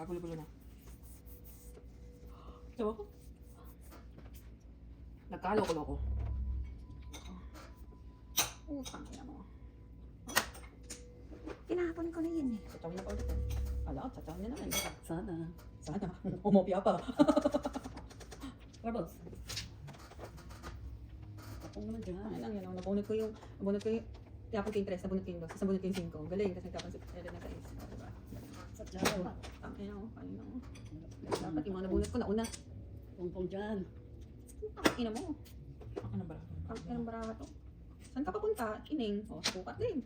Nakabulo-bulo na. Diba ko? Nagkaloko-loko. Utang ina mo. Tinapon ko na yun eh. Tsaw na pa ulit. Ala, tsaw niya naman. Sana. Sana. Umopia pa. Barbos. Tapong naman dyan. Ano lang yun, nabunot ko yung, tapon ko yung 3, nabunot ko yung 2, tapos nabunot ko yung 5. Galing, kasi tapon sa Ellen na 6. Diba? Sa dyan. Ang ina mo, kanina mo. Dapat yung mga nabunot ko nauna. Pong dyan. Ang ina mo. Ang ano ba? Ang ina ng baraha to. Saan ka papunta? Ining. O, sa bukat din.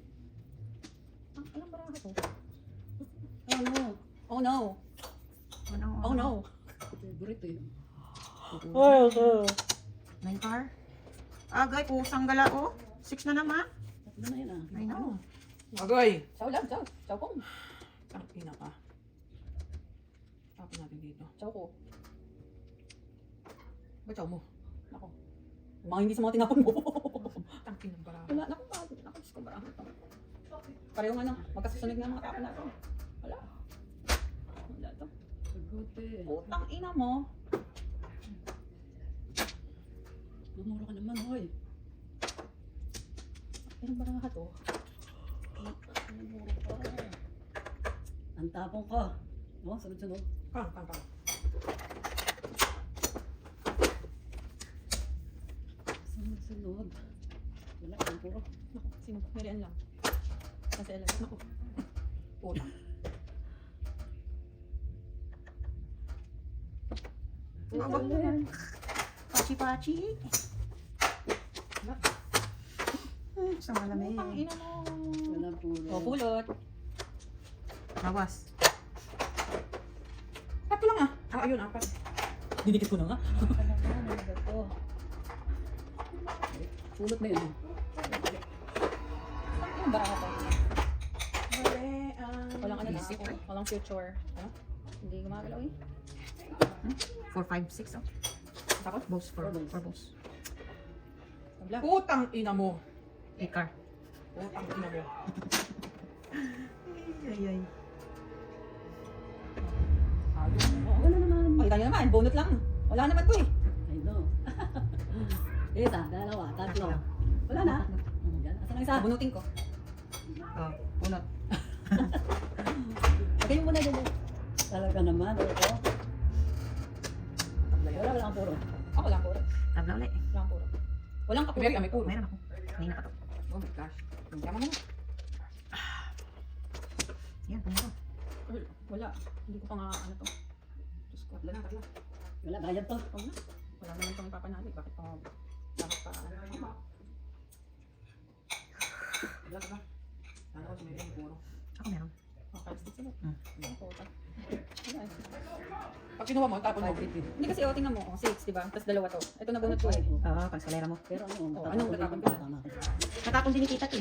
Ang ina ng baraha to. Oh no. Oh no. Oh no. Favorite eh. Ay, okay. 9 car. Agay, pusang gala o. 6 na naman. Tatlo na yun ah. I know. Agay! Ciao lang, ciao. Ciao ko. Ang ina ka. Tapos natin dito. Ciao ko. Ba't tsaw mo? Ako. Yung mga hindi sa mga tinapon mo. Ang ina ng baraha. Wala, naku, Diyos ko, baraha to. Parehong ano, magkasusunod nga mga tapon natin. Wala. Wala to. Sagote. Putang ina mo. Mamuro ka naman, hoy. Anong baraha to? Mamuro ka. Ang tapong ka. Oh, sunod-sunod. Pang. Sunod-sunod. Wala, ang puro. Naku, sino? Marian lang. Kasi alam. Naku. Puta. Pachi-pachi. Sa malamig. Putang ina mo. Wala puro. O, pulot. Bawas. Tatlo lang ah. Ah, ayun, apat. Didikit ko na nga. Pulot na yun. Anong baraha to? Mali, Walang ano na isip. ako. Walang future. Ano? Hindi gumagalaw eh. 4, 5, 6 oh. Tapos? Boss, 4 Four balls. boss. Putang ina mo. 8 car. Putang ina mo. Ay. Ayos mo. Wala naman. Pakita nyo naman, bonut lang. Wala naman to eh. I know. Isa, dalawa, tatlo. Wala na. Yan. Asan ang isa? Bunutin ko. Oh, bunot. Lagay mo na dyan. Talaga naman. Oo. Wala kang puro. Ako lang puro. Tabla ulit. Walang puro. Walang kapuro. Very, may puro. Meron ako. Kanina pa to. Oh my gosh. Tama mo na. Yan, pumuro. Wala. Hindi ko pa nga ano to. Diyos ko. Tatlo na, tatlo. Wala, bayad to. Wala. Wala naman itong ipapanali. Bakit pa? Bakit pa? Wala ka ba? Sana ko sumirin yung puro. Ako meron. Okay, sige sila. Ako, ta. Wala eh. Pag kinuha mo, tapon mo. Hindi kasi o, tingnan mo. 6, di ba? Tapos dalawa to. Ito na bunot ko eh. Oo, pang skalera mo. Pero ano, Oh, anong natapon ko na? Natapon din ni tita to.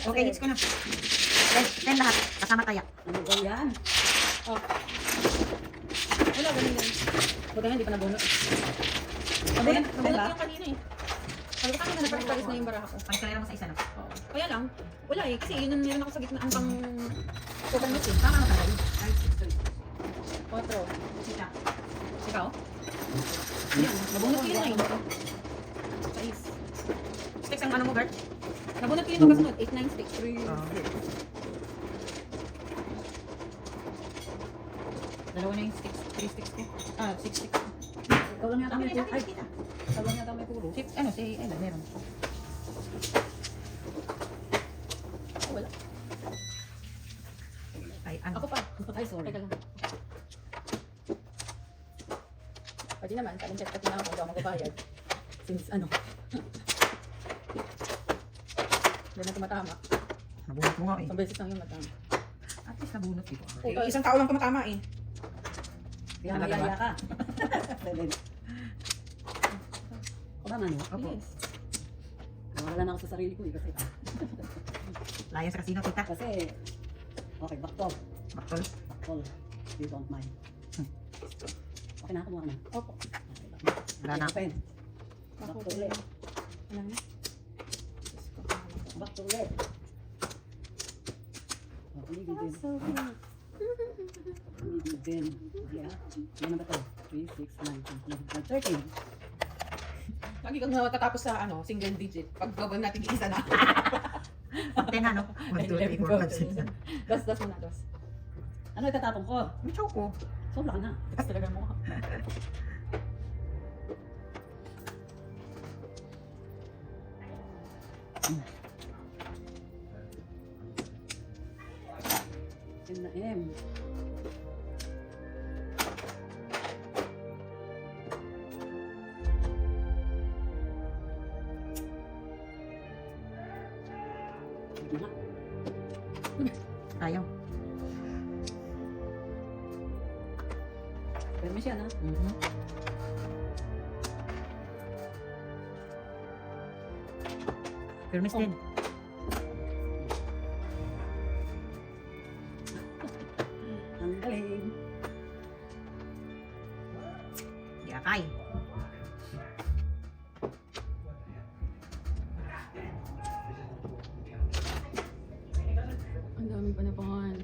Okay, hits ko na. 10 lahat. Kasama taya. Ano ba yan? Oh. Wala, ganun lang. Huwag na, hindi pa nabunot. Nabunot ko yung kanina eh. Sabi ko kanina nagparis na yung baraha ko. Pang skalera mo sa isa na. Oo. Kaya lang, wala eh. Kasi yun ang meron ako sa gitna ang pang coconut eh. Tama naman tayo. 4. Tita. Ikaw? Yan, nabunot ko yun eh. 6. Sticks ang ano mo, Bert? Nabunot ko yung magkasunod. 8, 9 sticks. 3. Dalawa na yung sticks. 3 sticks ko. Ah, 6 sticks. Ikaw lang yata may puro. Ay, tita. ikaw lang yata may puro. Ano, si Ella, meron. Wala. Ay, ano? Ako pa. Ay, sorry. Teka lang. Pwede naman, saling check na ako, hindi ako magbabayad. Since ano. Hindi na tumatama. Nabunot mo nga eh. Isang beses lang yung matama. At least nabunot dito. Puta, Isang tao lang tumatama eh. Kaya Talaga mayaya ka. Belen. Tama no? Opo. Yes. Nawala na ako sa sarili ko eh. Layan sa kasino, tita. Kasi, okay, baktol. Baktol. Baktol. You don't mind. Okay na, kumuha ka na. Opo. Wala na. Pen. Ako Baktol ulit. Ano na? Baktol ulit. Oh, paligid din. So good. Paligid 11. Yeah. Yan na ba to? 3, 6, 9, 10, 11, 13. Lagi kang matatapos sa ano, single digit. Pag gawin natin isa na. Ten ano? 1, 2, 3, 4, 5, 6, 7. Das mo na, das. Ano itatapon ko? May choco. Sobra ka na. Das talaga mo. M na M. Ayaw. Permis yan ha. Permis din. Ang galing. Di akay. Ang daming panapangan.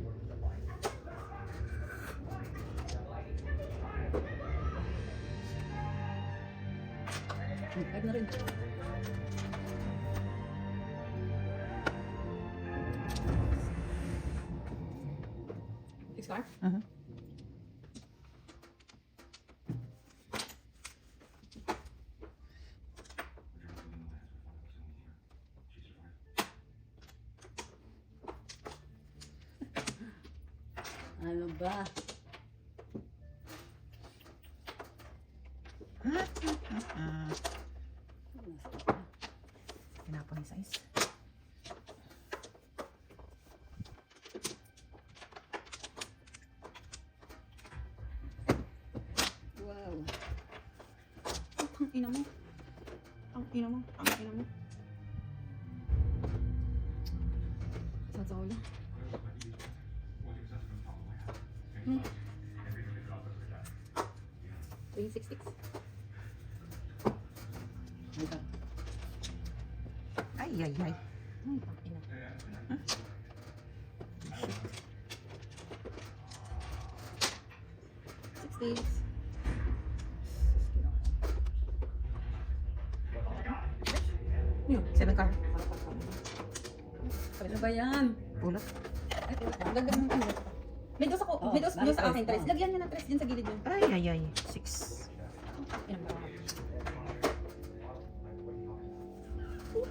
Five na rin. Six car? Ano ba? Pinapon yung size. Wow. Ang ina mo. Ang ina mo. Ang ina mo. Saan sa ulo? Hmm. 366. Ay, ka. Ay, ay, ay. Ay, ang ina. Sixties. Yun. 7 car. Ano ba yan? Pulot. Ay, wala. Lagyan mo ano. May dos ako. Oh, May dos sa akin. balik, Tres. oh. Lagyan niya ng tres dyan sa gilid yun. Ay, ay, ay. 6. Ina mo.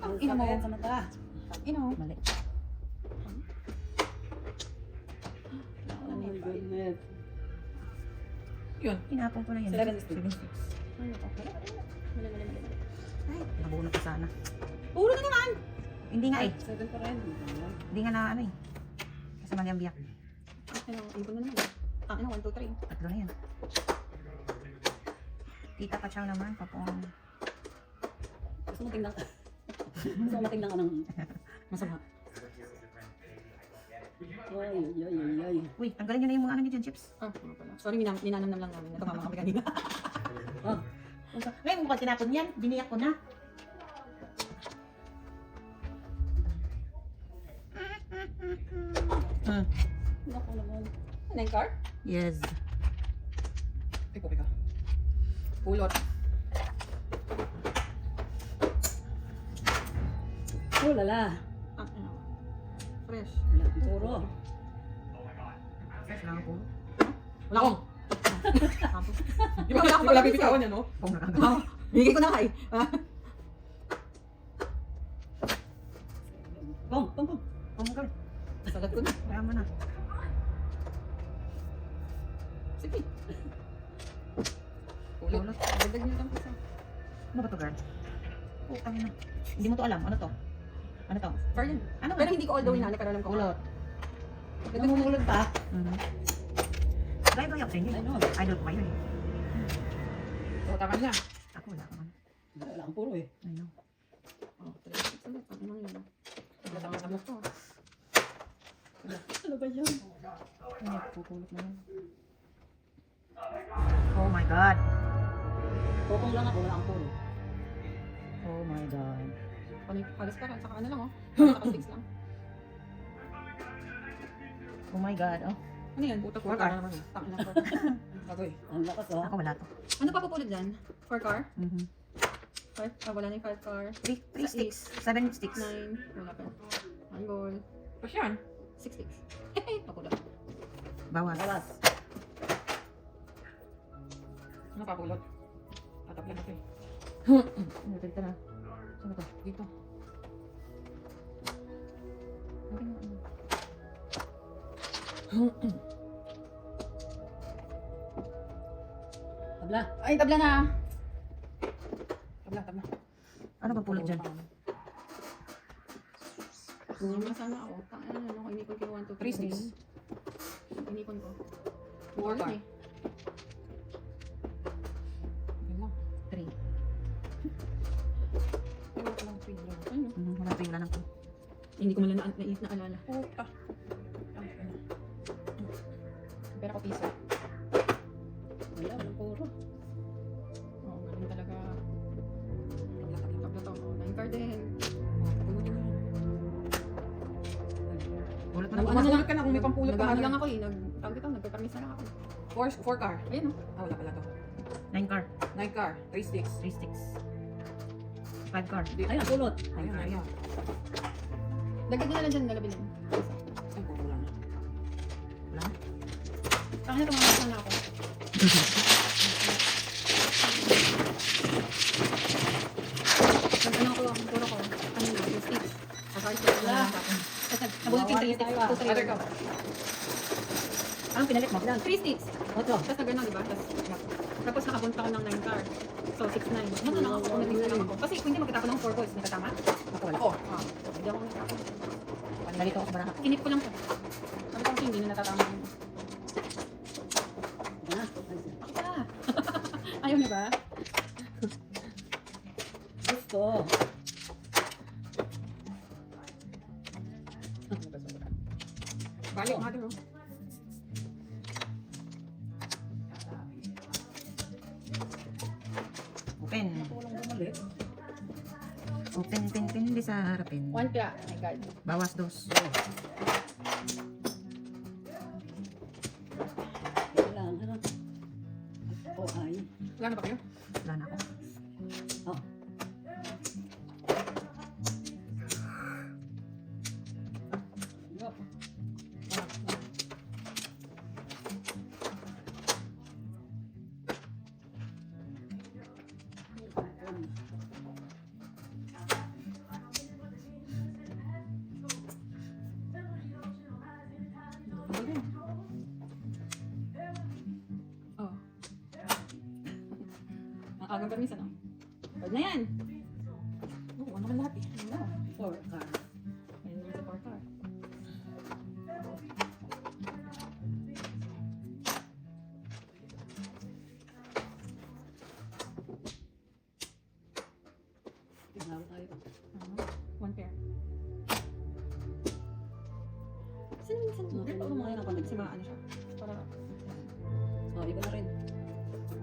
Ang ina mo. Yan sa mata. Ina mo. Mali. Oh my goodness. Yun. Pinapon ko na yun. 7. 7. Ano to? Mali, mali, mali. Ay, nabunot ko sana. Puro na naman. Hindi nga eh. 7 pa rin. Hindi nga na ano eh. Kasi mali ang biyak. Ano, ipon na naman. Ang ina, 1, 2, 3. Tatlo na yan. Tita pa chow naman. Papong. Gusto mo tingnan ka. Gusto mo tingnan ka ng masama. Ay, ay, ay, ay. Uy, tanggalin nyo na yung mga ano nyo dyan, chips. Ah, ano pala. Sorry, ninanam lang namin. Natumama kami kanina. Oh, Ngayon mo ba tinapon yan? Biniyak ko na. naku naman. 9 car? Yes. Ay, pupi ka. Pulot. Oh, lala. Ah, ano. Fresh. Wala, puro. Fresh lang po. Wala akong. Di ba wala akong pala pipitawan yan, no? Kung nakagawa. Bigay ko na kay. Bong, bong, bong. Oh my God. Sagat ko na. Kaya mo na. Sige. Pulot. Dagdag niyo lang isa. Ano ba to, girl? Putang ina. Hindi mo to alam. Ano to? Ano to? Car yan. Ano Pero hindi ko all the way na. Nakaralam ko. Pulot. Namumulog pa. Drive kayo sa inyo. I know. Idol ko kayo eh. So, tama na. Ako wala ka man. Wala akong puro eh. I know. Oh, 3, 6 ulit. Ang ina yun. Tama ko. Ano ba yan? Ay, pupulot na yun. Oh my God. Popong lang ako, wala akong puro. Oh my God. Halos ka. Saka ano lang, oh. Saka 6 lang. Oh my God. Oh. Ano yan? Puta Four 4 car car. naman eh. Tangina ko. Bagoy. Ang lakas oh. Ako wala to. Ano pa pupulot dyan? 4 car? Mhm. 5? Wala na yung 5 car. 3 sticks. 7 sticks. 9. Wala pa. 1 ball. Tapos yan. 6 sticks. Papulot. Bawas. Bawas. Ano papulot? Tataplan natin. Ano, dito na. Saan ba to? Dito. Tabla. Ay, tabla na. Tabla, tabla. Ano ba pulot dyan? Masama ako. Ano, ako inipon ko 1, 2, 3 sticks. Inipon ko. 4 car. Eh. Yun lang. 3. Wala ko lang 3 lang. Ano? Wala 3, wala nang 2. Hindi ko man lang naalala. Puta. Ay, ano. Pero ako piso. Wala, walang puro. Oo, galing talaga. Tabla, tabla. Tabla to. 9 card din. Pulutin mo yan. Pulot mo Nag- na. Mamulot ka na kung may pampulot ka Nag-ano na. lang ako eh. Tawag ito, nagkakarmis na lang ako. 4 car. Ayun oh. Ah, wala pala to. 9 car. 9 car. 3 sticks. 3 sticks. 5 car. Ayun, pulot. Ayun, ayun. Dagdag mo na lang dyan, nalabilin. Ay, puro lang. Wala. Saka na tumakas na ako. Ano ko, ang puro ko. Ano na, 2 sticks. Kakaalis ko Wala. lang. Tapos nabunot yung 3 sticks. Wala. 2, 3. Other go. Anong pinalit mo? Ilan? 3 sticks. 8. Tapos na gano'n, di ba? Tapos nakabunta ko ng 9 car. So, 6, 9. Ano na ako, nag na lang ako. Kasi kung hindi magkatapon ng 4 balls, nakatama? Ako wala. Ako. Ah, hindi ako nakatapon. Nalito ako sa baraka. Inip ko lang siya. Sabi ko hindi na natatama yun. Na. Pakita! Ayaw niya ba? Gusto. Balik, mother. Oh. Open. Walang bumalik. Open, pin, pin. Hindi sa harapin. 1 kaya. Oh my God. Bawas 2. Kailangan. Ano? Oh, ay. Wala na ba kayo? Wala na ako. Oh. Yup. Galing. Oh. Ang agang permis, ano? Pwede na yan. Oo, ano ka lahat eh. Ano? 4 car. Ayun naman sa 4 car. Tingnan tayo. 1 pair. Saan? Hindi pa mga napanig si mga ano siya. Para Oh, iba na rin.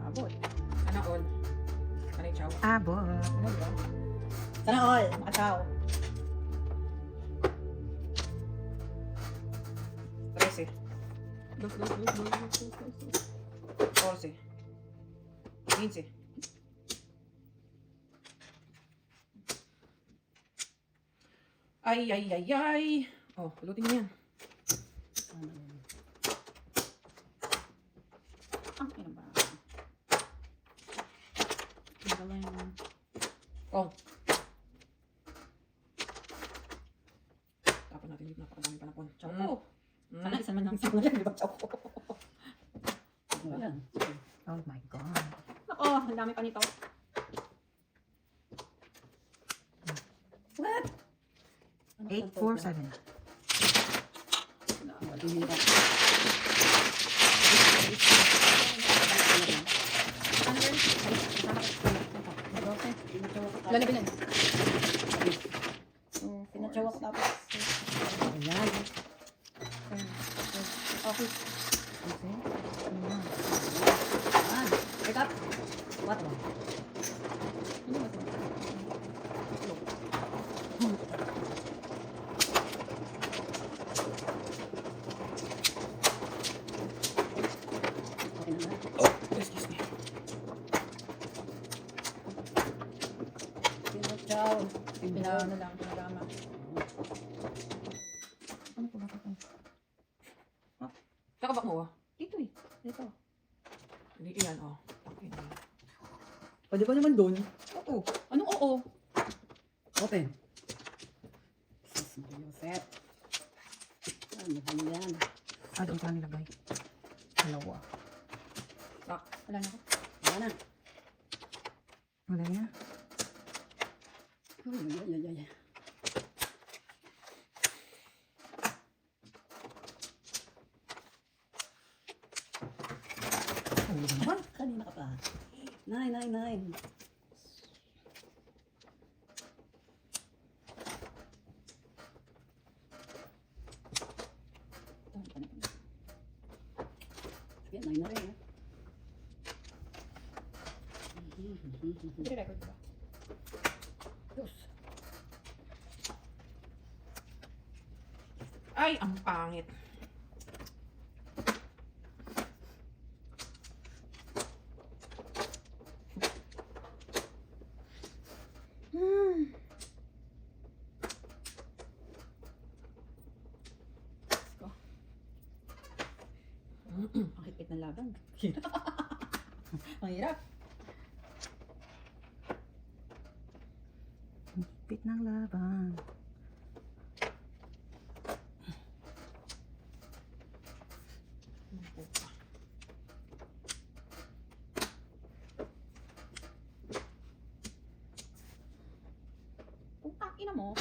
abot. Sana all. Sana chow. Abo. Ano ba? Sana all. Makasaw. 13. Dos. 14. 15. Ay, ay, ay, ay. Oh, pulutin mo yan. Ah, ayun ba? Ang galing. Oh. Tapos natin dito, napakadami panapon. Chow ko. Sana isa man lang sa mga di ba? Chow ko. Ayan. Oh my God. Ako, ang dami pa nito. What? 8, 4, 7. Dinira. Ano yun? Lalabinan. Pinatsawa ko tapos. Ayan. Okay. Ah, wake up. 4. Ano ba ito? daw. Ano lang, pinagama. Ano po bakit ito? Kakabak mo ah. Dito eh. Dito. Hindi yan oh. Takin na. Pwede ba naman doon? Oo. Anong oo? Open. Sus, Joseph. Ano ba yan? Ah, doon ko lang nilagay. Dalawa. Wala na ako. Wala na. Wala na. Ay, ay, ay, ay. Ano naman? Kanina ka pa. 999. Sige, 9 na rin. I-record ko ba? Diyos. Ay, ang pangit. Ang higpit ng laban. Ang hirap. Pit ng laban. Putang ina mo.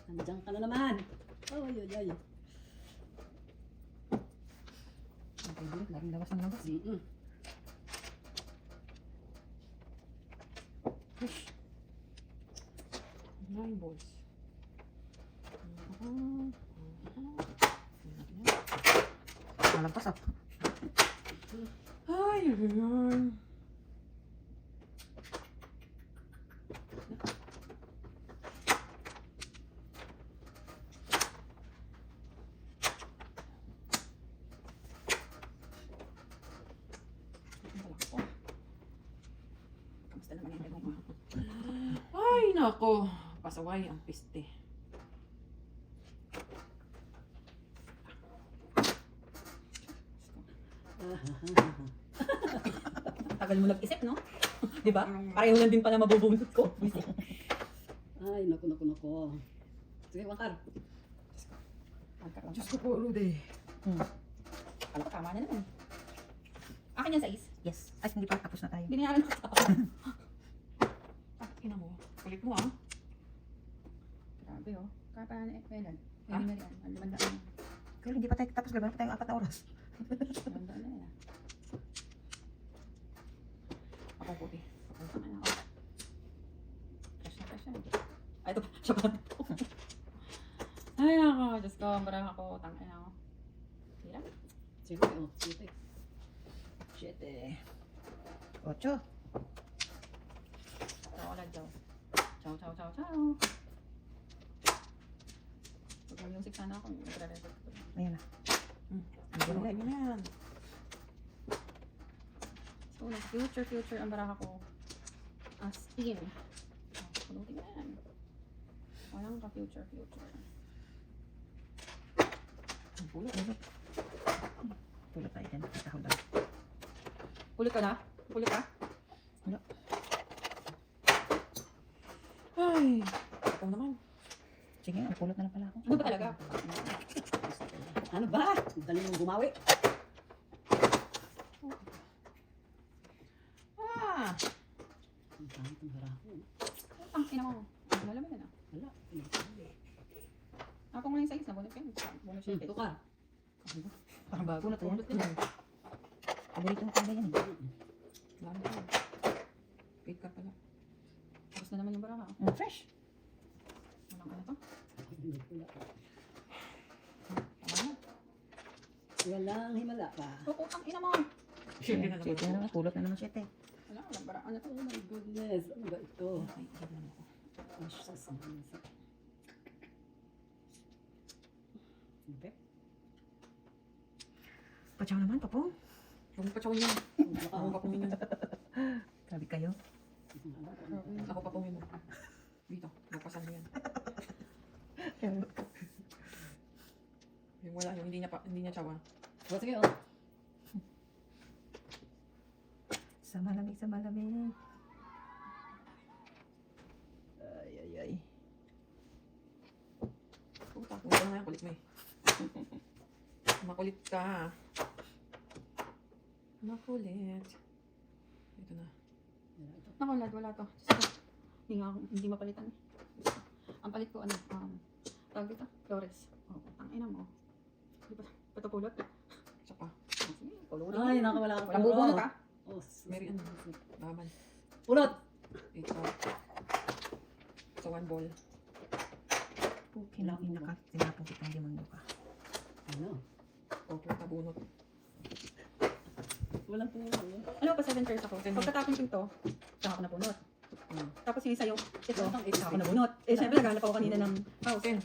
Nandiyan ka na naman. Ay, ay, ay. Ang favorite, laging labas ng labas. Mm-mm. Fish. 9 balls. Malagpas ah. Ay, ay, ay. Kamusta naman yung demo mo? Ay, nako. Pasaway ang piste. Tagal mo nag-isip, no? Di ba? Pareho lang din pala mabubunot ko. Ay, naku, naku, naku. Sige, Wakar. Diyos ko po, Rudy. Alam ko, tama na naman. Akin yan sa is. Yes. Ay, hindi pa. Tapos na tayo. Binayaran ko sa Ah, ina mo. Kulit mo ah. Grabe, oh. Kaya pa na, kailan? Ha? Pwede na rin. Ang limandaan na. Kaya hindi pa tayo tapos. Gagawin pa tayong 4 na oras. Limandaan na yan. Ako puti. Putang ina ko. Fresh na fresh na. Ay, ito pa. Siya pa. Ay, ako. Diyos ko. Marang ako. Tangin ako. Hirap. Sige, oh, sige. 7. 8. Chocolate daw. Chow, chow, chow, chow. Pag mag-music sana ako, magre-record ko. Ayan na. Wala yun yan. So, future ang baraka ko. As in. Pulutin na yan. Walang ka-future. Ang pulot. Pulot tayo dyan. Ikaw daw. Pulit ka na? Pulit ka? Wala. Ay. Ikaw naman. Sige, ang pulot na lang pala ako. Ano ba talaga? Ano ba? Ang dali mong gumawi. Ah! Ang pangit ng barako. Ang ina mo. Wala naman na. Wala. Ako ngayon sa is na bonus yun. Bonus yun. Ito ka. Parang bago na to. Pulot din yan. Paborito mo pala yan. Dami ko. Wait ka pala. Tapos na naman yung baraka. Fresh. Walang ano to. Wala. Tama na. Walang himala pa. Oo, ang ina mo. 7 na naman. Pulot na naman 7. Wala, walang baraka. Ano to? Oh my goodness. Ano ba ito? Ay, iyan naman ako. Ay, sus. Siyempre. Pachaw naman, papo. Yung patsaw niya. Baka Ako ka puminan. Grabe kayo. Ako pa mo. Dito, magpasan mo yan. Yung wala, yung hindi niya tsawa. O, sige, oh. Sa malamig, sa malamig. Ay, ay, ay. Puta, puta na nga, kulit mo eh. Makulit ka. Makulit. Ito na. Naku, lad, wala to. Hindi mapalitan. Ang palit ko, tawag dito, Flores. Oh, ang ina mo. Di ba? Patapulot. Isa pa. Sige, pulutin. Ay, nakawala ka Walang bubunot ha. Oh, Mary, ano? Laman. pulot. Ito. So, one ball. Kailangan tinapong kitang demonyo ka. Ano? O, puta, bunot. Walang pulot. Ano pa 7 pairs ako? Pagkatapos ito, saka ako napunot. Tapos yung isa yung ito, saka ako nabunot. Eh, syempre, naghanap ako kanina ng house. 10.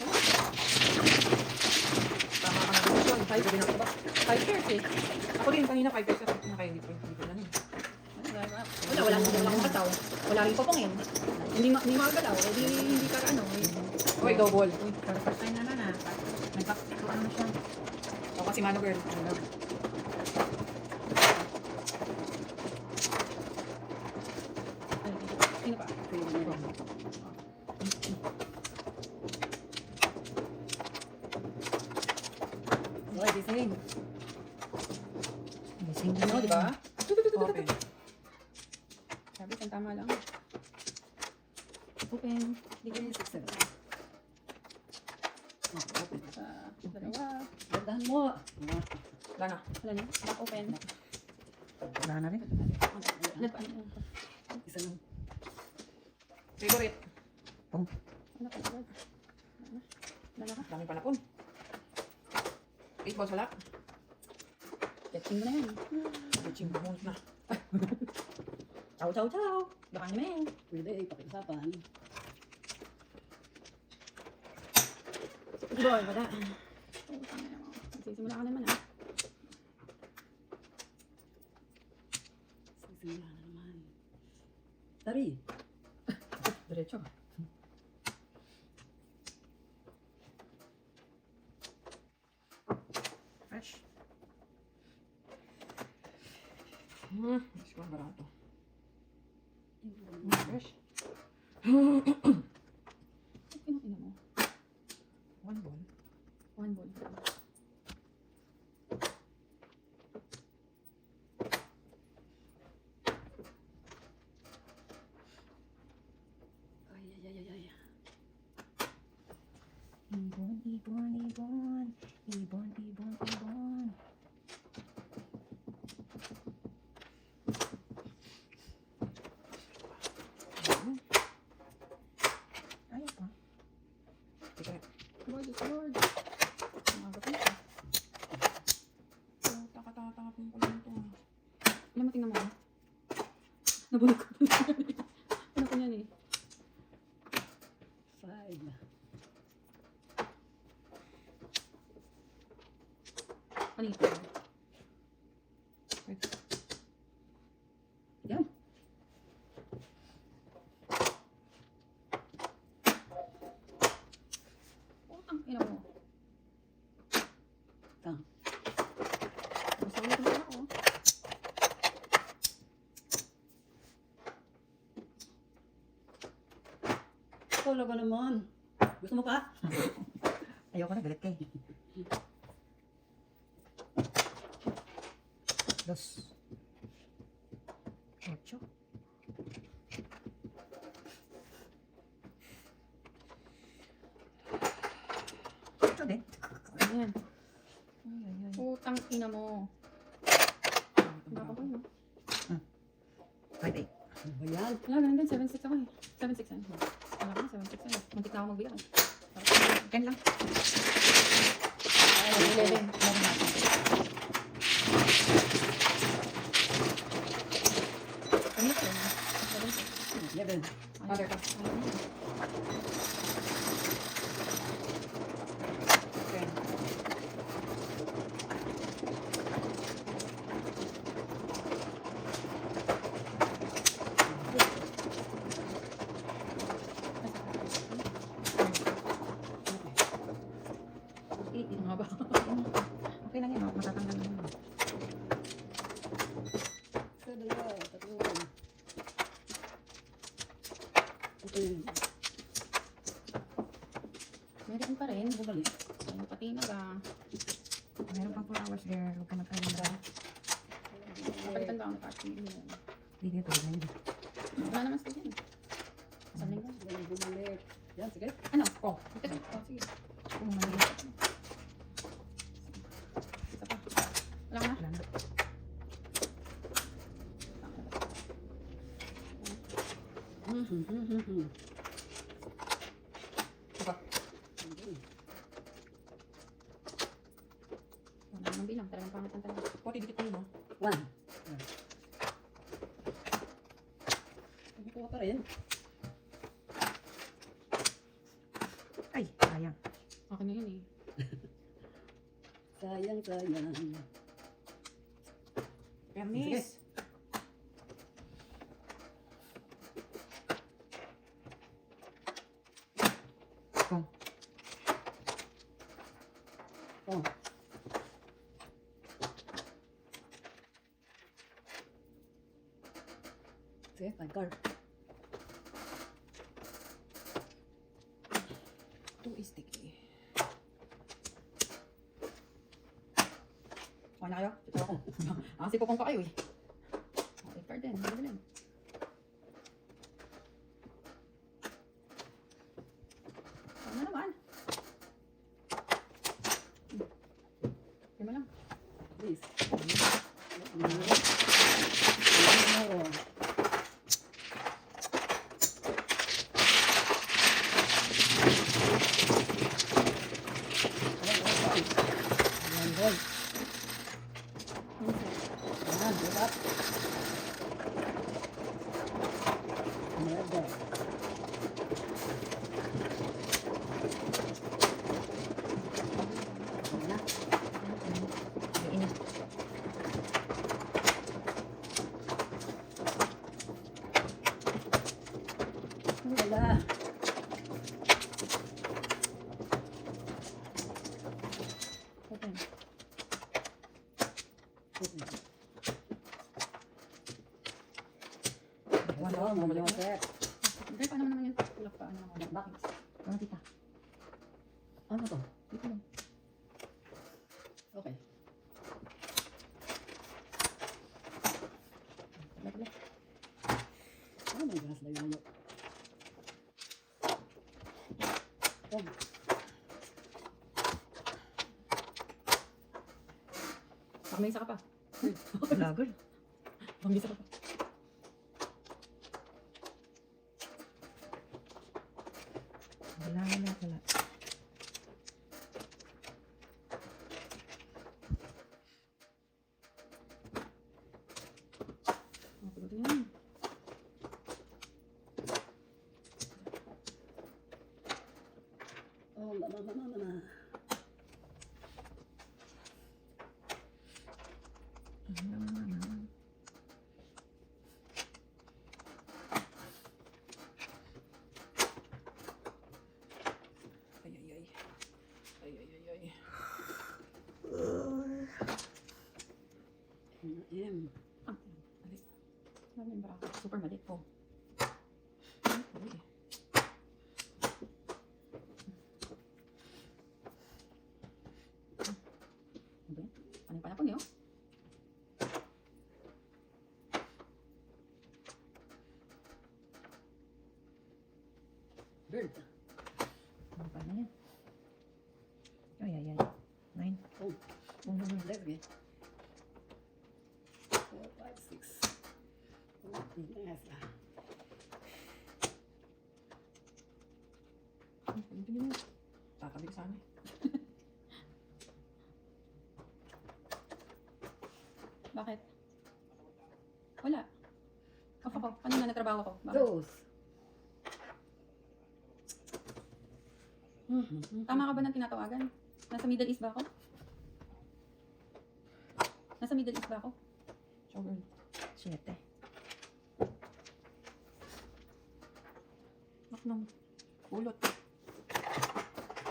Tama ka na desisyon. 5 din ako ba? 5 pairs eh. Ako din, kanina 5 pesos. Na kayo, hindi ko na nun. Wala akong kataw. Wala rin popongin. Hindi makagalaw. Eh, hindi ka ano. Uy, double. Uy, first time naman ah. Nagpapito ano siya. Ako kasi mano girl. Sino pa? Oy, gising. Gising Ano, di ba? Open. Sabi, isang tama lang. Open. Di ko yung 6 sa dalawa. Gandahan mo. Wala na. Wala na. Back open. Wala na rin. Ano? Isa lang. Favorite. Ano pa? Wala ka? Daming panapon. 8 balls wala. Catching mo na yan. Kuching bunot na. Chow, chow, chow. Baka naman. Pwede, pakiusapan. Boy, wala. Magsisimula ka naman ah. Sisimula na naman. Tari. Diretso. Fresh. Mas ko barato. Fresh. Ina mo. One ball. One ball. Ay, ay, ay, ay, ay. Ibon, ibon, ibon. Ibon, ibon, ibon. Ayaw pa. Ika. Lord, it's Lord. Umaga pa na. Takatapon ko lang ito. Alam mo, tingnan mo. Nabulog ko. Ano ko yan eh. 5. Ano ito? Wait. Yan. Putang ina mo. Tang. Basta ulit naman ako. Talaga naman. Gusto mo pa? Ayoko na, galit ka eh. Dos. Ocho. Ocho din. Ayan. Ay, ay, ay. Putang ina mo. Wala ka ba yun? 5-8. Ano ba yan? Wala, ganun din. 7-6 ako eh. 7-6 yan. Wala ka na, 7-6 yan. Muntik na ako magbiyak. 10 lang. Ay, 11. 11 natin. Kanina pa rin. 11. Mother ka. Ten. Flowers there. Huwag ka mag-alala. Napalitan ba ako ng party? Hindi ito. Hindi. Wala naman sila yan. Isang linggo. Ganun bumalik. Yan, sige. Ano? Oh, ito. Oh, sige. Kung mali. Isa pa. Wala ka na? Wala na. Diba? Wala naman bilang. Talagang pangit ang talaga. Pwede dikit mo, no? One. Kuha pa rin. Ay, sayang. Okay na yun eh. Sayang, sayang. Permis. Kung. Oh. Sige, 5 card. 2 is sticky. Okay na kayo? Ito ako. Kasi pupong pa kayo eh. Okay, card din. Hindi din. Ano naman? Lima lang. Please. Yung ina. Wala. Open. Wala, mamaliwa set. Hindi, paano naman yan? Tulak pa. Ano naman? Bakit? Ano tita? Ano to? Dito lang. Okay. Wala. Ano may gas na yun? Oh, Baka may isa ka pa. Vlogger. Baka may isa ka pa. Wala. Oh, pulutin yan. oh, mama. Ay, ay, ay. Ay, ay, ay, ay. M. Ano yung barako? Super mali. Oh. Uy. Ano yung panapon niyo? Bird. Ano pa na yan? Ay. 9. Oh, let's get. 4, 5, 6. Oh, yes. Pulutin mo. Tatabi ka sana. Bakit? Wala. Off ako. Kanina natrabaho ko. Bakit? Those. Tama ka ba ng tinatawagan? Nasa Middle East ba ako? Nasa Middle East ba ako? Sugar. 7. Nak nang. Pulot.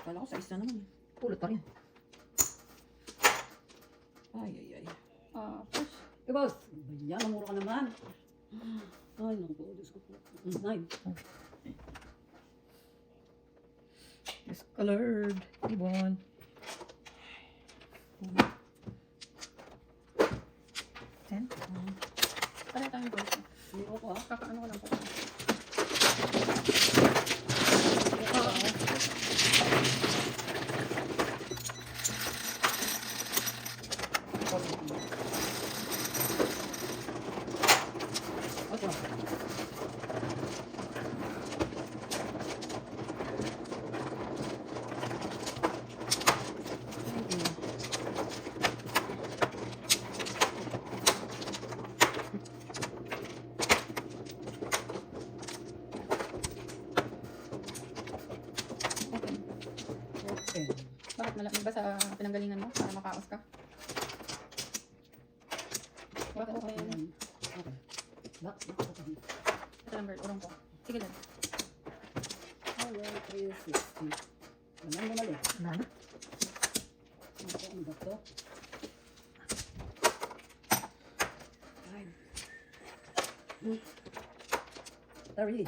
Kala ko sa isa naman eh. Pulot pa rin. Ay, ay, ay. Push. Hey, boss. Yan, namuro ka naman. Ay, naku po. Diyos ko po. 9. Discolored. Ibon. Kakaano ko lang po. Ocho. Okay. Okay. Bakit malamig ba sa pinanggalingan mo? Para makaos ka? Bakit okay? Okay. Box. Ito lang girl, urong ko. Sige lang. Hello, 360. Walang bumalik. Wala na. Ano ba to? Ay. Tari.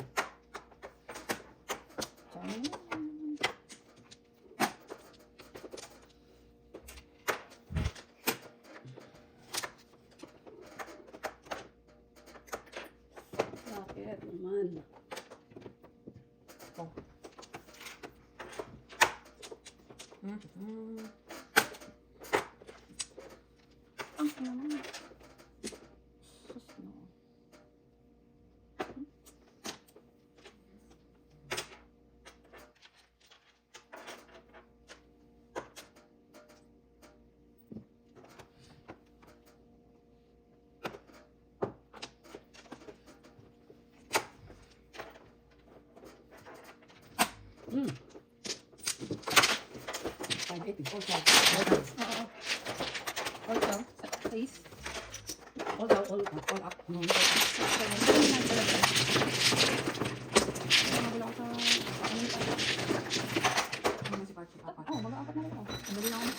Bakit naman? Ang naman. Sus, no. Hmm. 580. Oo. All down. Sa face. All down, all up. No. Wala ako sa... Oh, mag-aapat na rin ako. Madali lang ako.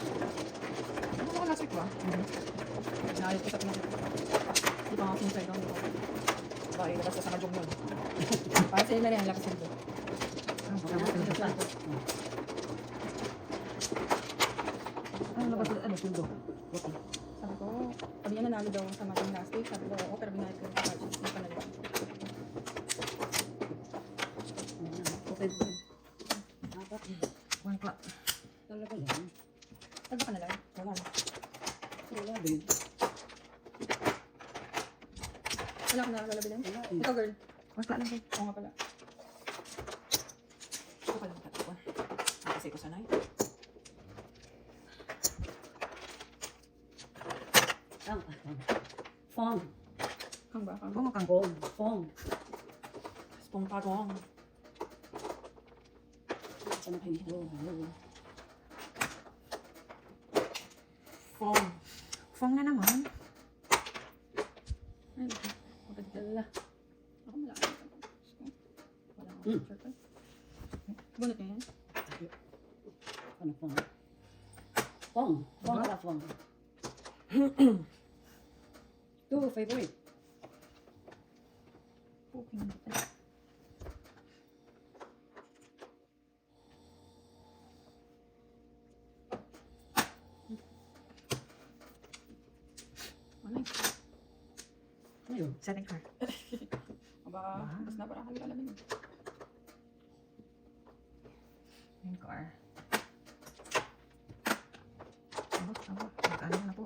Ano ba last week ba? Naayos ko sa pinag. Di ba nga sinisay doon? Ba, ilabas ka sa majong nun. Para sa ila rin, lakas nito. Ano ba sila? Ano, sundo? Okay. Sabi ko, pag yan nanalo daw sa matang last week, sabi ko, oo, pero binayad ko yung charges. Hindi pa nalala. Open. Apat. One clock. Talaga yan. Tagba ka na lang. Wala na. Wala din. Wala ka na lalabilin? Wala eh. Ikaw girl. One clock lang din. Oo nga pala. Ito ka lang tatlo. Kasi ko sanay. Fong. Kang ba? Kang. Bungo kang. Fong. Fong. Spong pagong. Ano kayo dito? Fong. Fong na naman. Ay, magkadala. Ako malaki. Wala akong Hmm. picture ko. Bunot niya yan? Ano Fong? Fong. Fong pala Fong. Two favorite. Puking. Ano yun? Ano yun? Setting car. Aba, tapos na para kami alamin. Main car. Abot. Magkano na po?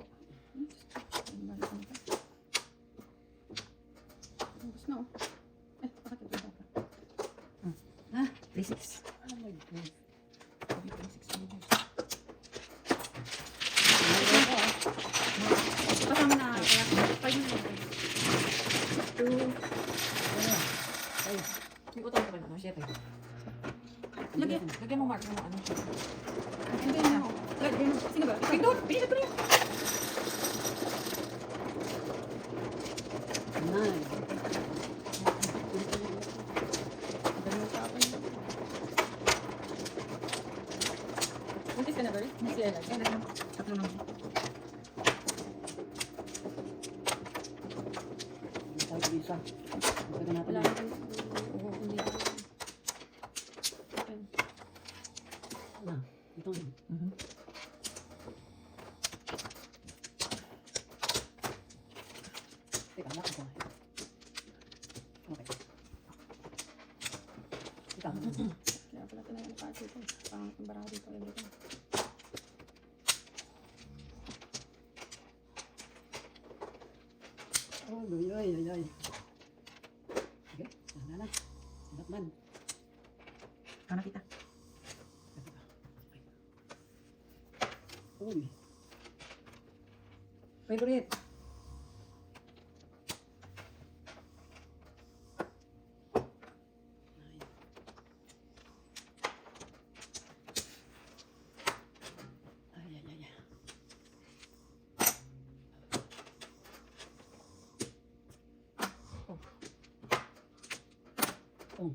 Tapos na oh. Eh, bakit ito ba? 36. Oh my God. Kasama na, kaya 5 minutes. Ay, May utang ka ba na? 7. Lagyan. Lagyan mo mark ng ano. Hindi na ako. Lagyan mo. Sino ba? Ay, doon! Pinili ko na yun! nine. Ganun sa akin. Buntis ka na ba rin? Si Ella. Tatlo lang. Ang tawag isa. Pwede natin Wala na. akong oo, hindi. Ayan. Ito. dito. Ay, ay, ay, ay. Sige, sana lang. Sarap man. Ikaw na, tita. Uy. Favorite. Ay, ay, ay, ay. Oh.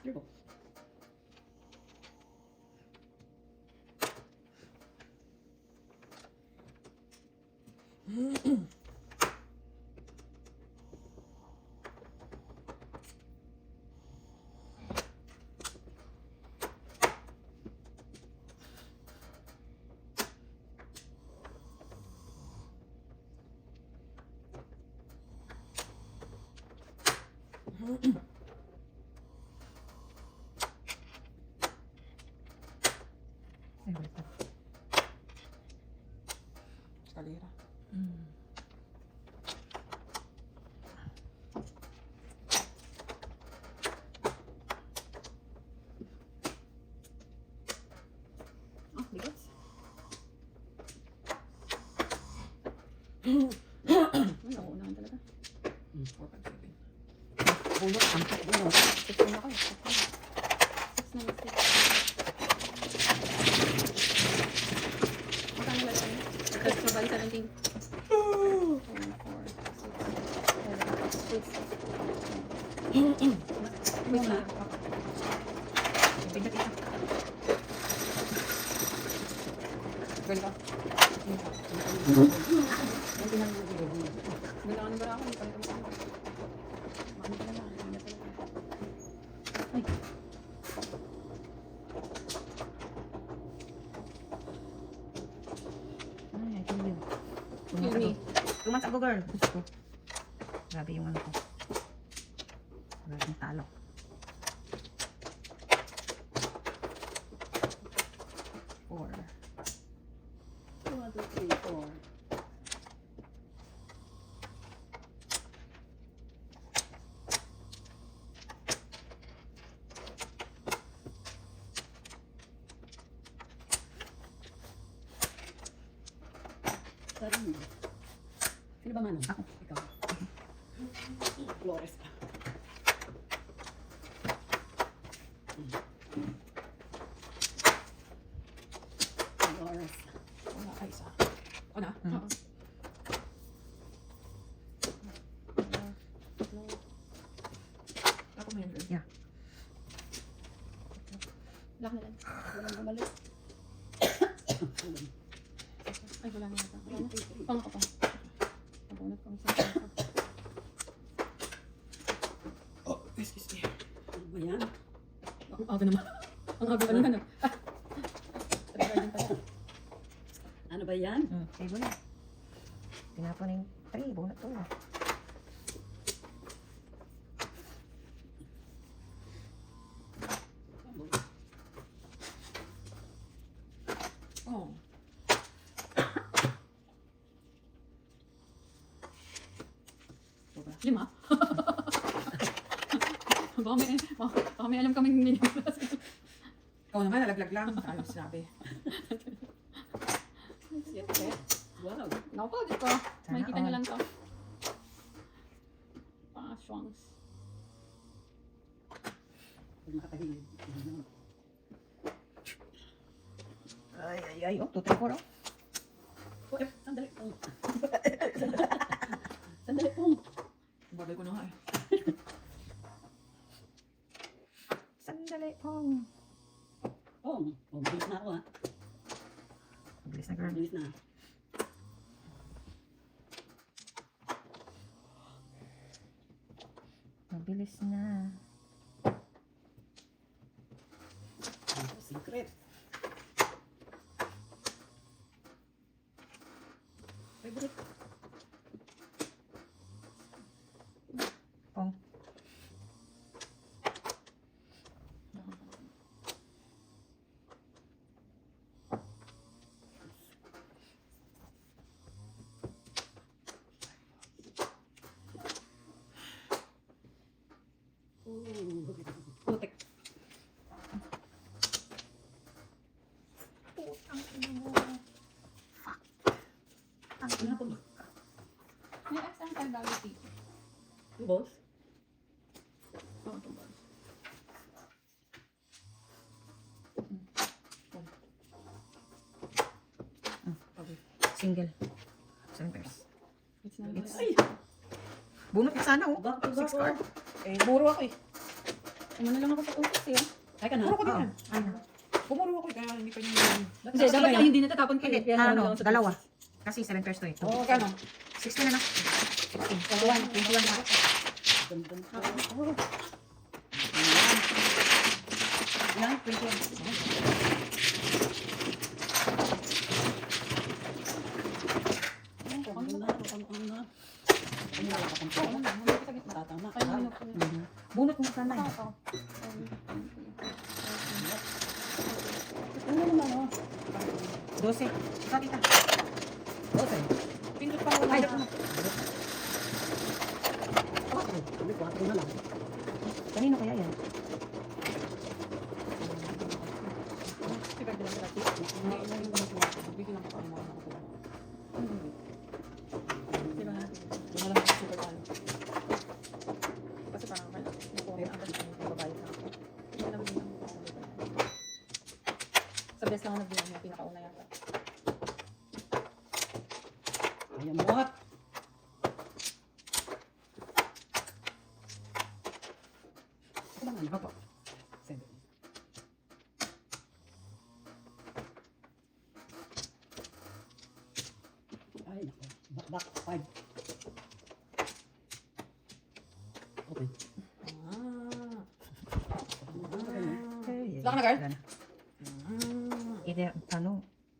Here go. Ay, baliktad. Escalera. Ah, bigas. Ay, ako unahan talaga. 4, 5, 7. Bulot, ang bulot. 6 na ako. 6 na mistake. Magkano lang yun? Tapos sabay 17. 4, 6, 7, 8. Wait na. Tingnan, tita. 12. Bilangan ng bara ako. Hindi pa rin ako. Mami ka na lang. Hindi na talaga. Ay. Ay, I feel you. Feel me. 2 months ago, girl. Diyos ko. Grabe yung ano ko. Grabe yung talo. Four. 1, 2, 3, 4. Sarang. Sino ba man? Ako. Ikaw. Flores pa. Flores. Wala ka isa. O na? Oo. Ako mo yun, girl. Yeah. Lock na lang. Walang bumalik. Ay, wala na yata. Wala na. Pang ako pa. Nabunot ko. Saan ko? Oh, excuse me. Ano ba yan? Ang aga naman. Ang aga kanina, no? Ah! Regarding pala. Ano ba yan? Table na. Tinapon na yung 3. Bunot to. Oh. Sobra. 5. Baka may alam kaming nilipas. Ikaw naman, nalaglag lang. Ano sinabi? Wow. Naku, di ko. Makikita niyo lang to. Passions. Huwag makatagilid. Ay, ay, ay. Oh, 2, 3, 4. Oh, sandali. Sandali pong. Bagay ko na nga eh. dali. Pong. Oh, bilis na ako ha. Bilis na, girl. Bilis na. Mabilis na. Secret. Favorite. Pong. Putik. Putang ina mo. Fuck. Ang Ano ina po? May accent ang dami dito. Yung boss? Oo, itong balls. Single. 7 pairs. It's not It's- Ay! Bunot ka sana, oh. Bakit? 6 card. Eh, buro ako eh. Umano lang ako sa utos eh. Ay ka na? Buro ko din Oo. yan. Ano? Bumuro ako eh, kaya hindi pa niya. Hindi, dapat ay hindi natatapon ko Hindi, eh. Kaya naman ano, lang sa dalawa. Kasi 7 pairs to ito. Oo, kano? 16 na na. 21. 21 na. Ganda. Oo. Yan, 21. Ang na. Oo, hindi ko sa gitna. Tatama. Ay, ano po yun? Bunot mo sana eh. Oo. Ano naman oh? 12. Ikaw, tita. 12. Pindot pa muna. Ay, Sabi ko, 4 na lang. kanino kaya yan? Sige, bilang ka Bigyan lang ako ng mga nakukuha. Di ba natin? Yung alam ko super ano. Kasi parang kaya. Nakuha ang kasi yung babae na ako. Hindi alam din ang sa best lang ako nagbilang niya, pinakauna yata. Ayan mo at. Ito lang ano? Opo. 7. Ay, nako. Back, 5. Okay. Wala ka na, Carl? Wala na. Either, ano,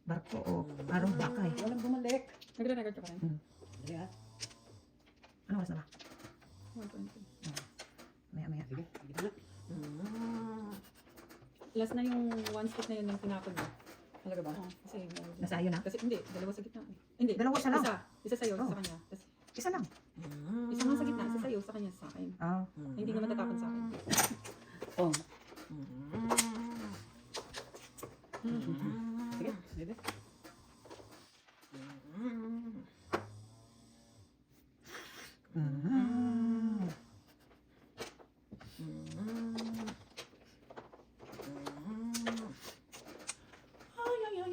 barko o parang baka eh. Walang bumalik. Nagre-record ka pa rin? Sige ha. Ano oras na ba? 120. Maya. Sige, sige na. Last na yung one stick na yun ng tinapon mo. Talaga ba? Oo, kasi Nasa ayo na? kasi hindi, dalawa sa gitna. Eh. Hindi. Dalawa siya lang. Isa sa'yo, isa Oh. sa kanya. Tapos, Isa lang. isa nga sa gitna, isa sa'yo, sa kanya, sa akin. Oh. Hindi naman tatapon sa akin. Oh. Sige, sige.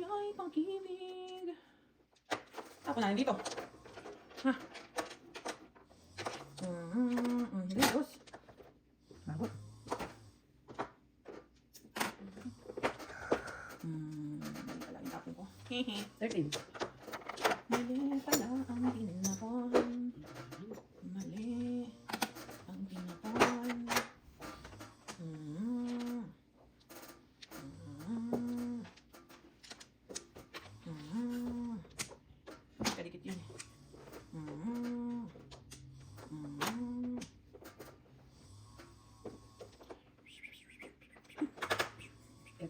Ay, pag-ibig. Tapos na, dito. Ha? Hindi, boss. Mabot. Wala yung tapon ko. Hehe. 13. Mali pala ang tinapon. Mali ang tinapon. Kadikit yun.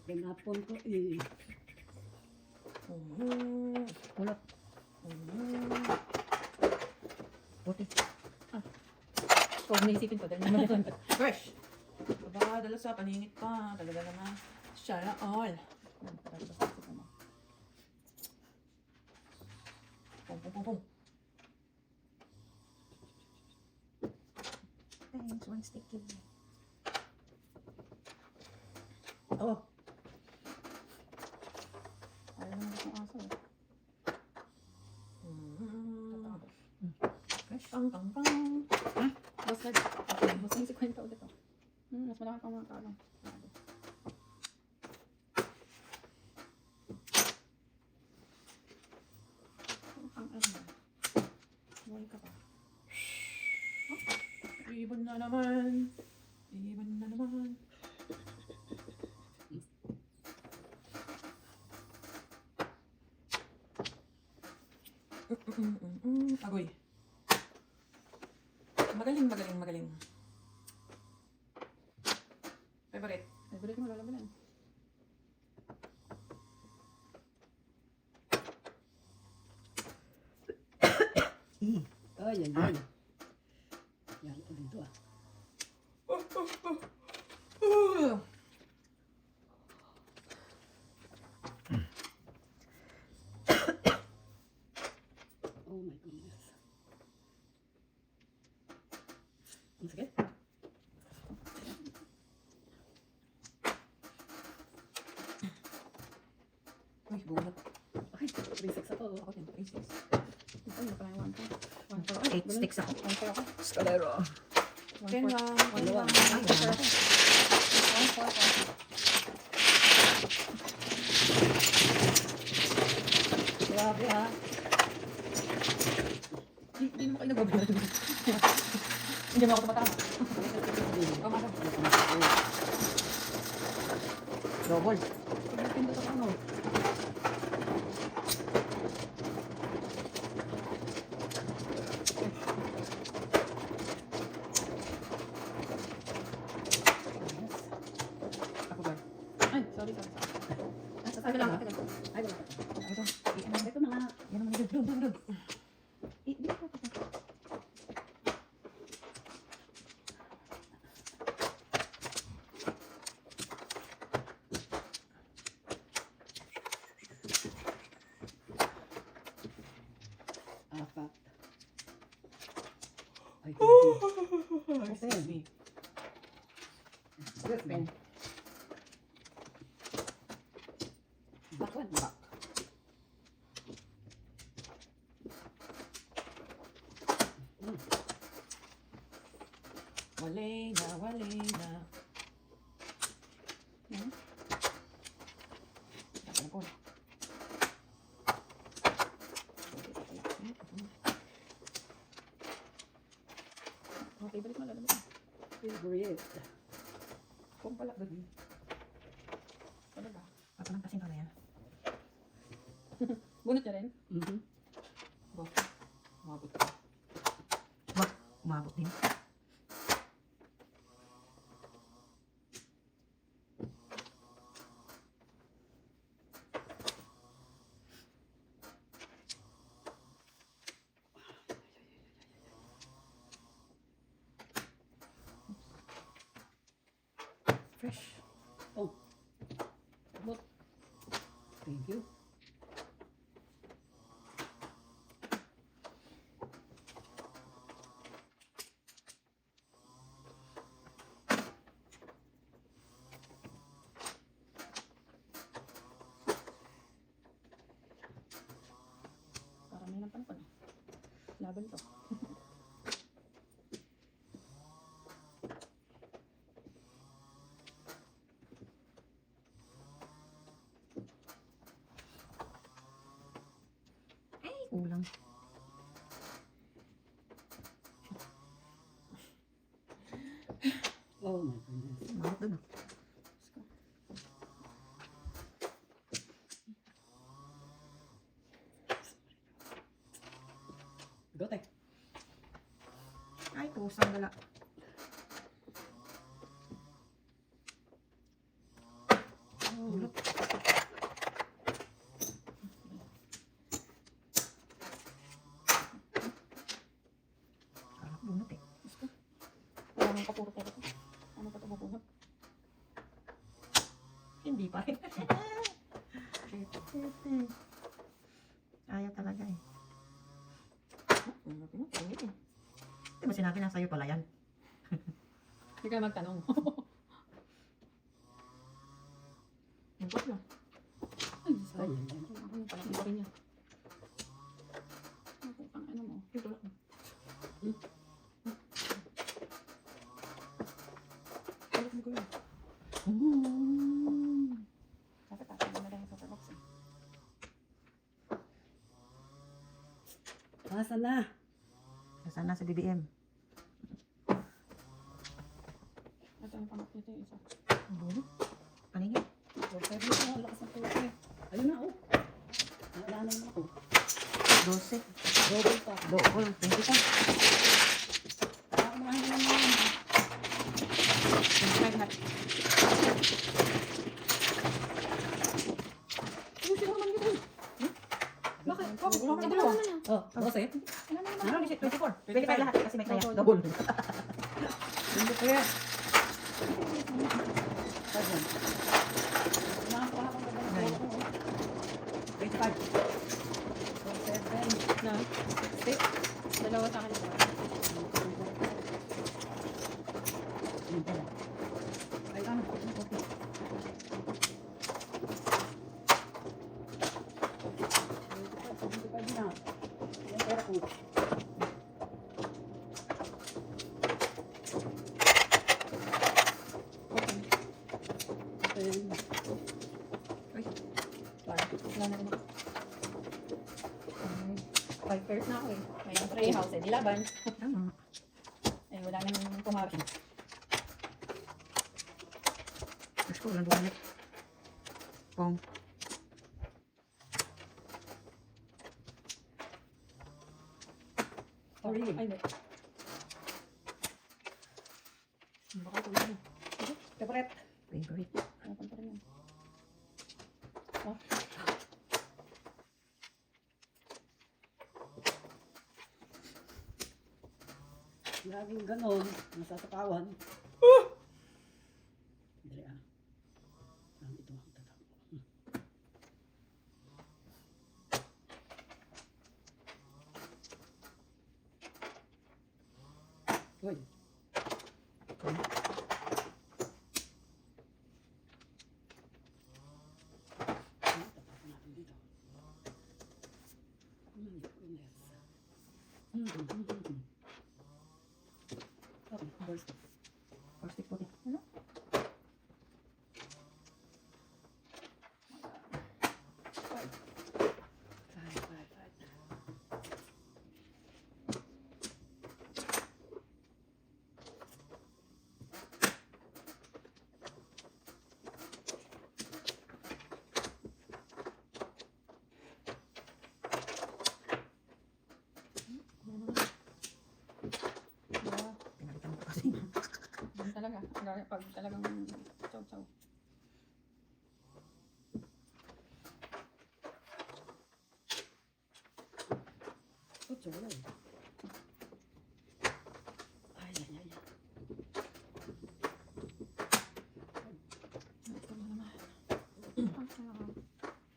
Pinapon ko eh. Kulot. Puti. Huwag naisipin ko dahil naman naman. Fresh! Baka dala sa paningit pa. Talaga naman. Sana all. Pum, pum, pum, pum. Thanks, one sticky. Oh, Ayaw naman akong aso eh. Fresh. Pang, pang, pang. Basta, okay, basta yung 50 ulit oh. Mas malaki pang mga kalong. Ibon na naman. Ibon na naman. Agoy. Magaling, magaling, magaling. Favorite. Favorite mo, Lola Belen. Ay, yan, yan. Yan ko dito ah. Oh my goodness. Ang sakit. Uy, bunot. Ay, 3-6 ako. Ako din, 3-6. Ito, hindi pa lang 1 point. 1 4 ako. 8 sticks ako. 1 4 ako. Scalero. 1 Ten 4. lang. 1 Dalawa. 1 Ay, 4 ako. 1 4 ako. Grabe ha. Hindi naman kayo nagbabayaran. Hindi mo ako tumatama. Oh, madam. Double. Pagpindot ako ano. Ako ba? Ay, sorry. Sasabi lang. Ay, wala pa. Ito. Ito na nga. Yan naman. Dun. Di ko pa. Apat. Ay, Excuse me. Good pen. Back one. Back. Wale na. Yan. Ako na po. Okay, balik mo Lola Belen. Favorite. Kung pala, doon. Ano ba? Papalampasin ko na yan. Bunot niya rin? Mhm. Ba? Umabot ka. Wag, umabot din. Fresh. Oh. Look. Thank you. Parang may napanpan. Laban to. Kulang. Oh my goodness. Umabot dun ah. Gote. Ay, kusang gala. Oh. Parang bunot eh. Wala nang kapuro tayo ito. Ano pa ito bubunot? Hindi pa rin. Ayaw talaga eh. Di ba sinabi na sa'yo pala yan? Hindi ka magtanong. Lungkot lang. Ay, Diyos ko. Ay, yan, yan. Ako yung pala, hindi niya. Ako, ang ano mo. Ito lang. Balik mo ko yun. Dapat tatanggal na lang yung super box eh. Asa na? Nasaan na sa BBM? Ito yung isa. Kanina. Huwag tayo dito, ang lakas ng tulak eh. Ayun na, oh. Naalala naman ako. 12. Double pa. Doon. 20 pa. Ako mahal naman. 25 na. Ano sila naman yun? Bakit? Oh, Wala ito naman lang ako. naman yan. Oh, kasi? Wala na naman. Ano? 24. 25 lahat kasi may kaya. Double. Hindi ko yan. Pag yan. Nakakuha ko na ba? Nine. 25. 7. Na. Dalawa sa akin. Yun pala. Ay, ano? Wala na rin ako. Five pairs na ako eh. May tray house eh. Di laban. Tama. Eh, wala nang kumari. Gusto ko lang ulit. Pong. Sorry. Ay, hindi. Baka ito lang. Favorite. Favorite. Harapan pa rin yan. Laging ganon. Nasasakawan. Hindi ah. Ito ang tatakbo. Uy. Tatakbo natin dito. Okay, first. First tip po din. Ano? Pinalitan ko kasi. Yan talaga. Pag talagang chow-chow. Ocho, wala eh. Ay, ay, ay. Ito na naman. Ah, sarap.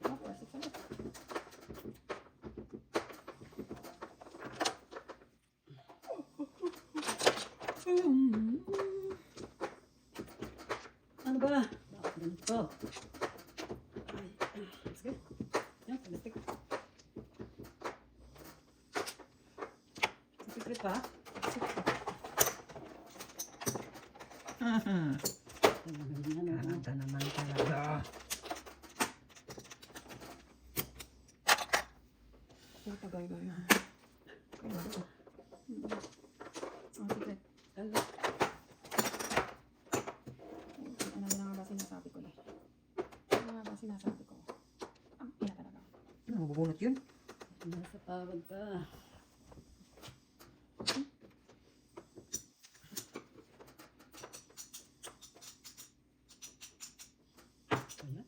Ah, plastic pala. Ano ba? Bakit ganito? Ay, ay, let's go. Yan, plastic. Secret pa? Talaga naman talaga. Ito tagay-gaya. Ang secret. Ano? Ano na nga ba sinasabi ko eh? Ano nga ba sinasabi ko? Ang ina talaga. Ano, mabubunot yun? Nasa pagod pa. Ayan.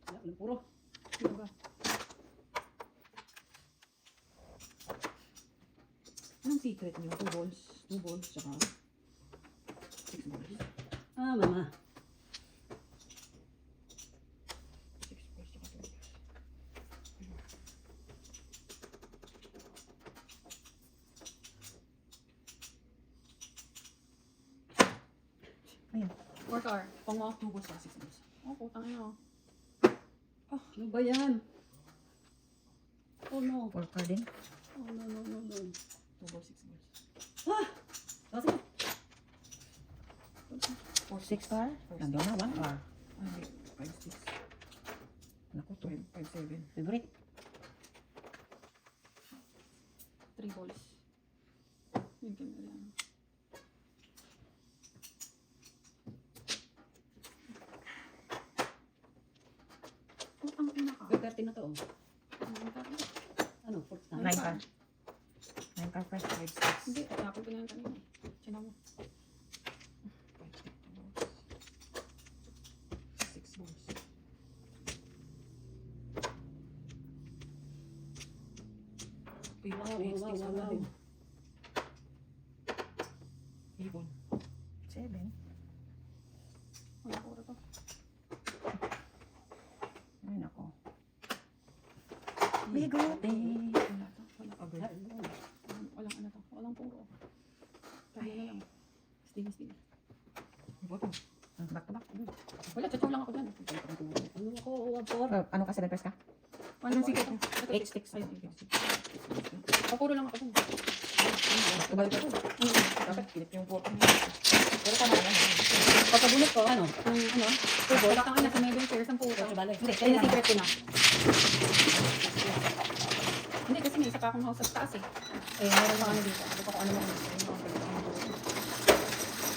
Wala, walang puro. Ano ba? Anong secret niyo? 2 balls. 2 balls, tsaka 6 balls. Ah, mama. 6 balls, tsaka 2 balls. Ayan. Work hour. Pang mga 2 balls, tsaka 6 balls. Oh, putang ina oh. Ano ba yan? Oh no. 4 card din. Oh no, no, no, no. 2 balls, 6 balls. Ah! Kasi, 6 card. Nandiyan na, 1 card. Ay, 5, 6. 5, 7. Favorite. 3 balls. Yun kaya yan. Oh, ang ina ka. 13 na to. Oh. Ang ka. Ano, fourth na. 9 ka. 9 ka first, 5, 6. Hindi, tapon ko na yan kanina. Sina mo. 6 balls. Uy, Wow, eight, wow, six, wow, wala wow. din. Ibon. 7. Wala ko to. Ay, nako. Bigote. Wala to. Wala. Agad. Walang ano to. Walang puro. Tayo na lang. Steady, steady. Ibon. Back to back. Wala, tsachaw lang ako dyan. Ano ako, 1-4. Ano ka, 7 first ka? Anong sige. 8 sticks. Ay, okay. Papuro lang ako dyan. Tubalik ako. Dapat kilip yung 4. Pero tama lang. Pagkabunot ko, Ano? ang ano, tubo, lakang ina sa medium pairs ang puro. Ito, balik. Hindi, kaya na-secret ko na. Hindi, kasi may isa pa akong house sa taas eh. Eh, meron pa ano dito. Ano pa kung ano mo.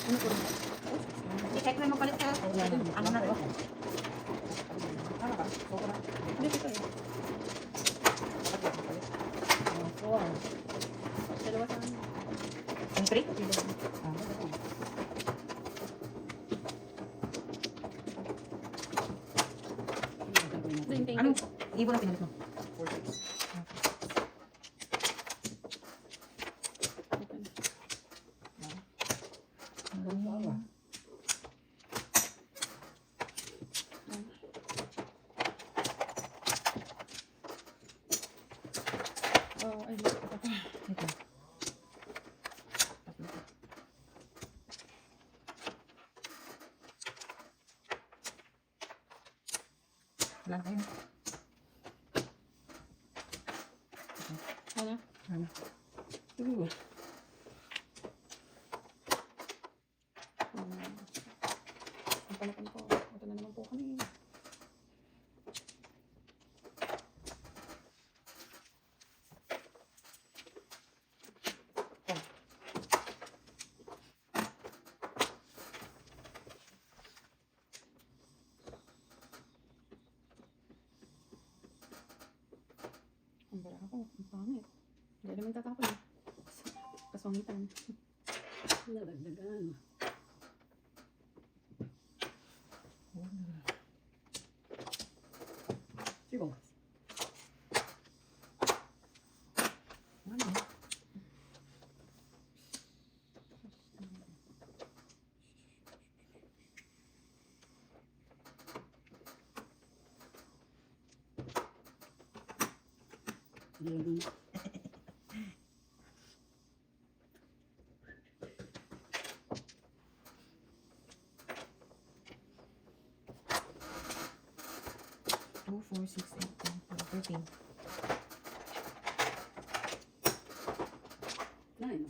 Ano po rin? I-check mo yung magpalit ka. Ano na to? Tama ka? Sobra. Hindi, dito eh. Dalawa sa ano. Ang 3? Same thing. Anong ibon ang pinalit mo? 4, 6. Oh, ay, ito pa. Ito. Tatlo. Wala na kayo. Ano? Ano? Ang palakan ko. Ito na naman po kami. Ang bara ako. Ang pangit. Hindi naman tatapon eh. Kaswangitan. Nadagdagan. Sigong. Ano? Dalagang. 2, 4, 6, 8, 10, 13. 9.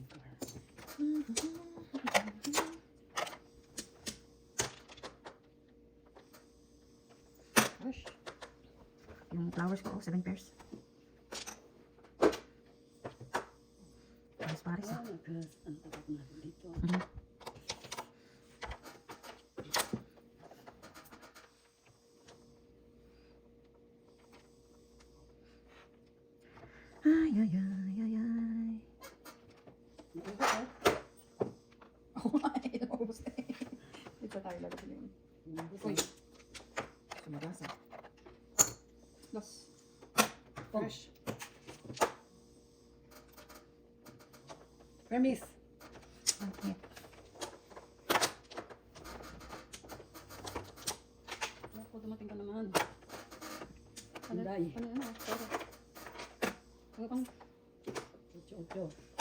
Gosh. Yung flowers ko, 7 pairs. Pares-pares ah. Because ang tapat natin dito. Ay, ay, ay, ay, ay. Oo nga eh. Naubos na eh. Pizza tayo lang sila yun. Uy. Sumagasa. Los. Fresh. Premise. Okay. Ako, dumating ka naman. Ano? Anday. Ano yun? Sorry. Ano kang... 8.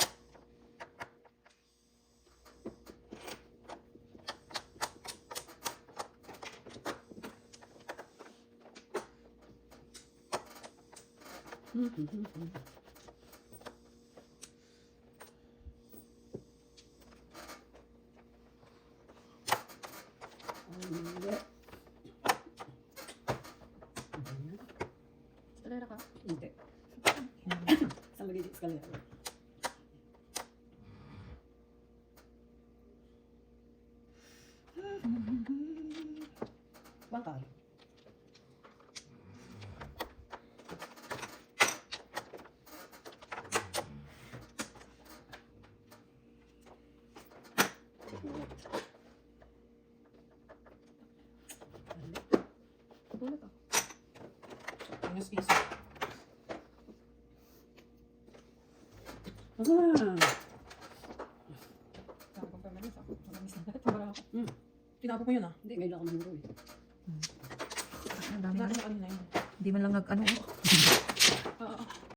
Hindi. eskalera ka? Hindi. Sa magiging eskalera. Bangkal. Pulot ah. Minus piso. Ah. Sabi kong permanent ah. Manamis na lahat. Wala ako. Tinapos mo yun ah. Hindi, ngayon ako namuro eh. Ang dami Tinapos na. mo kanina yun. Hindi man lang nag ano. Oo.